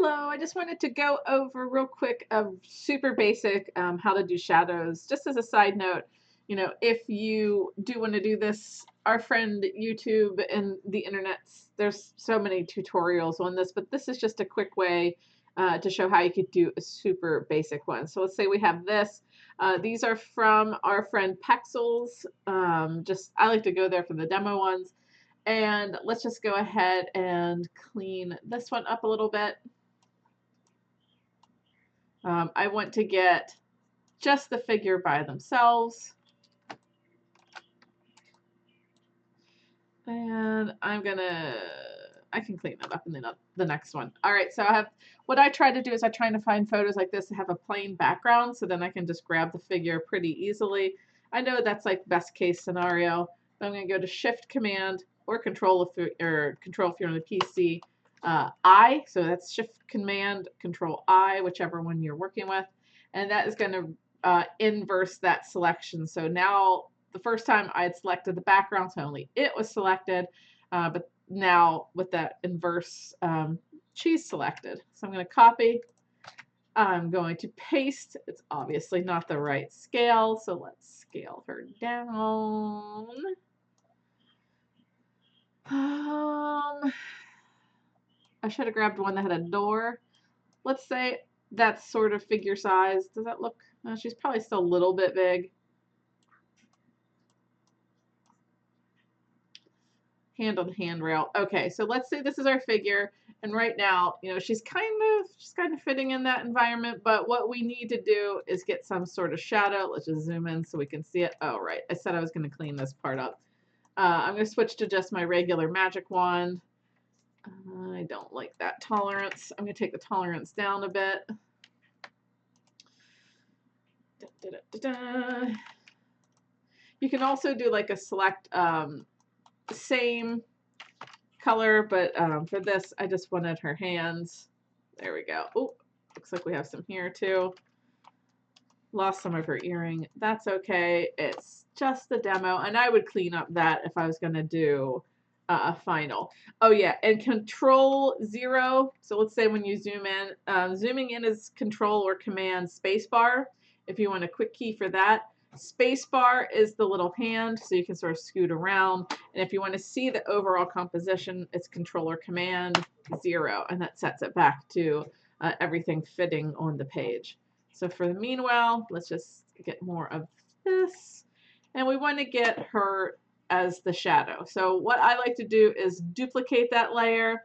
Hello, I just wanted to go over real quick a super basic how to do shadows. Just as a side note, if you do want to do this, our friend YouTube and the internet, there's so many tutorials on this, but this is just a quick way to show how you could do a super basic one. So let's say we have this. These are from our friend Pexels. I like to go there for the demo ones. And let's just go ahead and clean this one up a little bit. I want to get just the figure by themselves. And I can clean them up in the next one. All right, so what I try to do is I try to find photos like this that have a plain background, so then I can just grab the figure pretty easily. I know that's like best case scenario, but I'm going to go to Shift Command or Control if you're on the PC. I, so that's Shift Command Control I, whichever one you're working with, and that is going to inverse that selection. So now the first time I had selected the background, so only it was selected, but now with that inverse, she's selected. So I'm going to copy. I'm going to paste. It's obviously not the right scale, so let's scale her down. I should have grabbed one that had a door. Let's say that's sort of figure size. Does that look? She's probably still a little bit big. Hand on the handrail. Okay, so let's say this is our figure, and right now, she's kind of fitting in that environment, but what we need to do is get some sort of shadow. Let's just zoom in so we can see it. Oh, right. I said I was going to clean this part up. I'm going to switch to just my regular magic wand. I don't like that tolerance. I'm going to take the tolerance down a bit. Da, da, da, da. You can also do like a select same color, but for this, I just wanted her hands. There we go. Oh, looks like we have some here too. Lost some of her earring. That's okay. It's just the demo, and I would clean up that if I was going to do a final. Oh yeah, and Control 0. So let's say when you zoom in, zooming in is Control or Command Spacebar. If you want a quick key for that. Spacebar is the little hand, so you can sort of scoot around. And if you want to see the overall composition, it's Control or Command 0, and that sets it back to everything fitting on the page. So for the meanwhile, let's just get more of this. And we want to get her as the shadow. So what I like to do is duplicate that layer.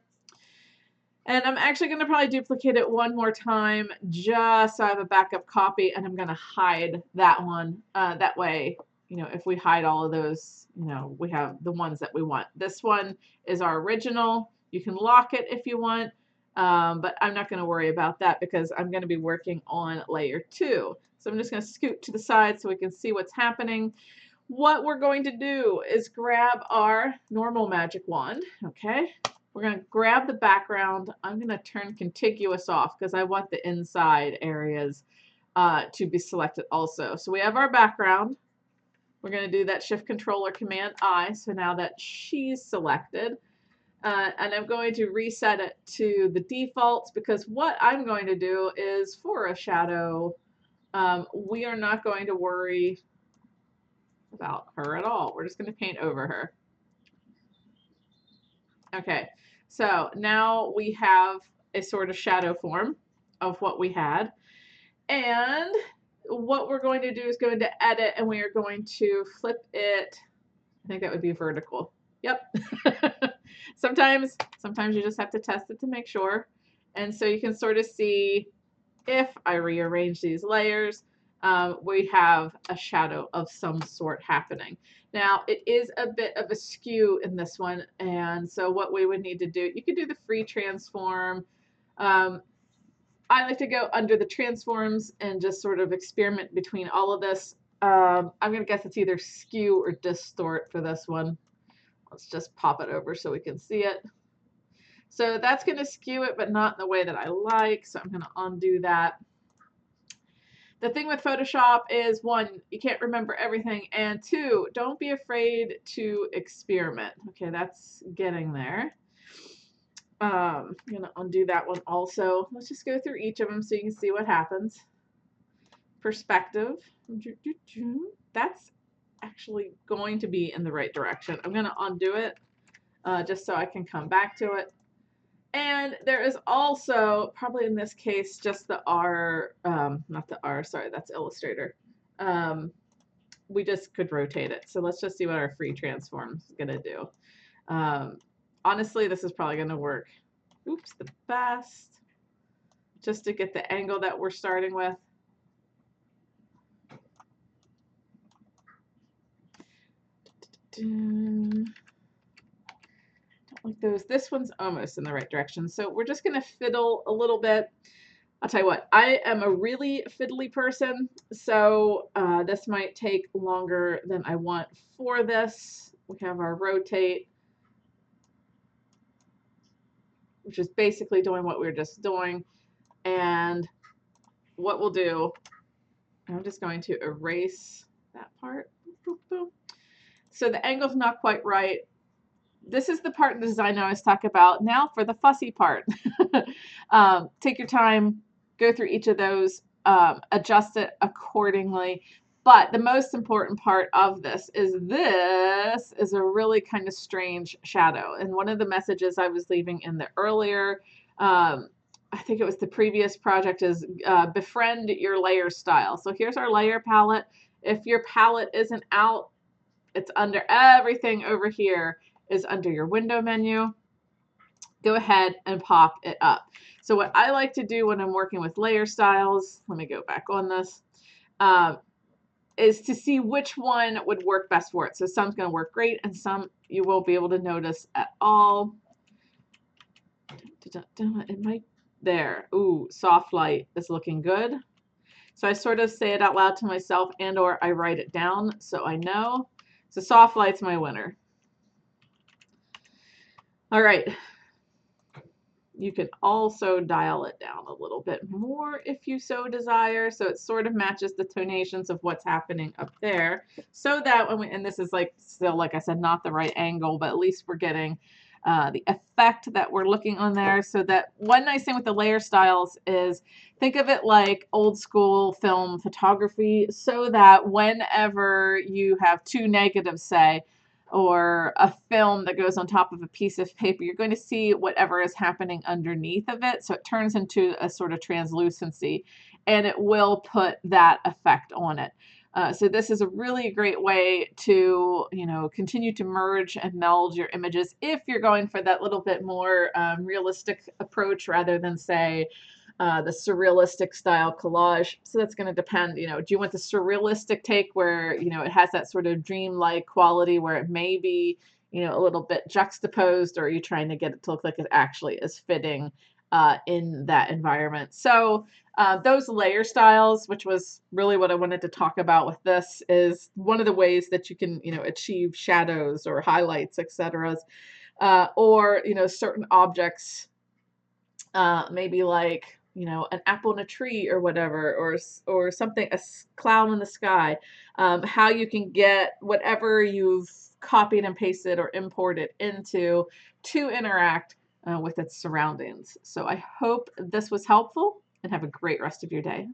And I'm actually going to probably duplicate it one more time just so I have a backup copy, and I'm going to hide that one. That way, if we hide all of those, we have the ones that we want. This one is our original. You can lock it if you want, but I'm not going to worry about that because I'm going to be working on layer 2. So I'm just going to scoot to the side so we can see what's happening. What we're going to do is grab our normal magic wand, okay? We're going to grab the background. I'm going to turn contiguous off because I want the inside areas to be selected also. So we have our background. We're going to do that Shift Control or Command I. So now that she's selected, and I'm going to reset it to the defaults because what I'm going to do is for a shadow, we are not going to worry about her at all. We're just going to paint over her. Okay, so now we have a sort of shadow form of what we had. And what we're going to do is go into edit, and we are going to flip it. I think that would be vertical. Yep. Sometimes you just have to test it to make sure. And so you can sort of see if I rearrange these layers, we have a shadow of some sort happening. Now, it is a bit of a skew in this one, and so what we would need to do, you could do the free transform. I like to go under the transforms and just sort of experiment between all of this. I'm going to guess it's either skew or distort for this one. Let's just pop it over so we can see it. So that's going to skew it, but not in the way that I like, so I'm going to undo that. The thing with Photoshop is, one, you can't remember everything, and two, don't be afraid to experiment. Okay, that's getting there. I'm gonna undo that one also. Let's just go through each of them so you can see what happens. Perspective. That's actually going to be in the right direction. I'm gonna undo it just so I can come back to it. And there is also, probably in this case, just the R, not the R, sorry, that's Illustrator. We just could rotate it. So let's just see what our free transform is gonna do. Honestly, this is probably gonna work, oops, the best, just to get the angle that we're starting with. Don't like those. This one's almost in the right direction. So we're just gonna fiddle a little bit. I'll tell you what, I am a really fiddly person, so this might take longer than I want for this. We have our rotate, which is basically doing what we were just doing. And what we'll do, I'm just going to erase that part. So the angle's not quite right. This is the part in the design I always talk about. Now for the fussy part. Take your time, go through each of those, adjust it accordingly. But the most important part of this is a really kind of strange shadow. And one of the messages I was leaving in the earlier, I think it was the previous project, is befriend your layer style. So here's our layer palette. If your palette isn't out, it's under everything over here is under your window menu. Go ahead and pop it up. So what I like to do when I'm working with layer styles, let me go back on this, is to see which one would work best for it. So some's going to work great and some you won't be able to notice at all. It might, there. Ooh, soft light is looking good. So I sort of say it out loud to myself and or I write it down so I know. So soft light's my winner. All right. You can also dial it down a little bit more if you so desire. So it sort of matches the tonations of what's happening up there. So that when we, and this is like still, like I said, not the right angle, but at least we're getting the effect that we're looking on there. So that one nice thing with the layer styles is think of it like old school film photography, so that whenever you have two negatives, say, or a film that goes on top of a piece of paper, you're going to see whatever is happening underneath of it. So it turns into a sort of translucency and it will put that effect on it. So this is a really great way to, continue to merge and meld your images if you're going for that little bit more realistic approach rather than, say, the surrealistic style collage. So that's going to depend, do you want the surrealistic take where, it has that sort of dreamlike quality where it may be, a little bit juxtaposed, or are you trying to get it to look like it actually is fitting in that environment? So those layer styles, which was really what I wanted to talk about with this, is one of the ways that you can, achieve shadows or highlights, etc. Or, certain objects, maybe like, an apple in a tree or whatever, or something, a cloud in the sky, how you can get whatever you've copied and pasted or imported into to interact with its surroundings. So I hope this was helpful and have a great rest of your day.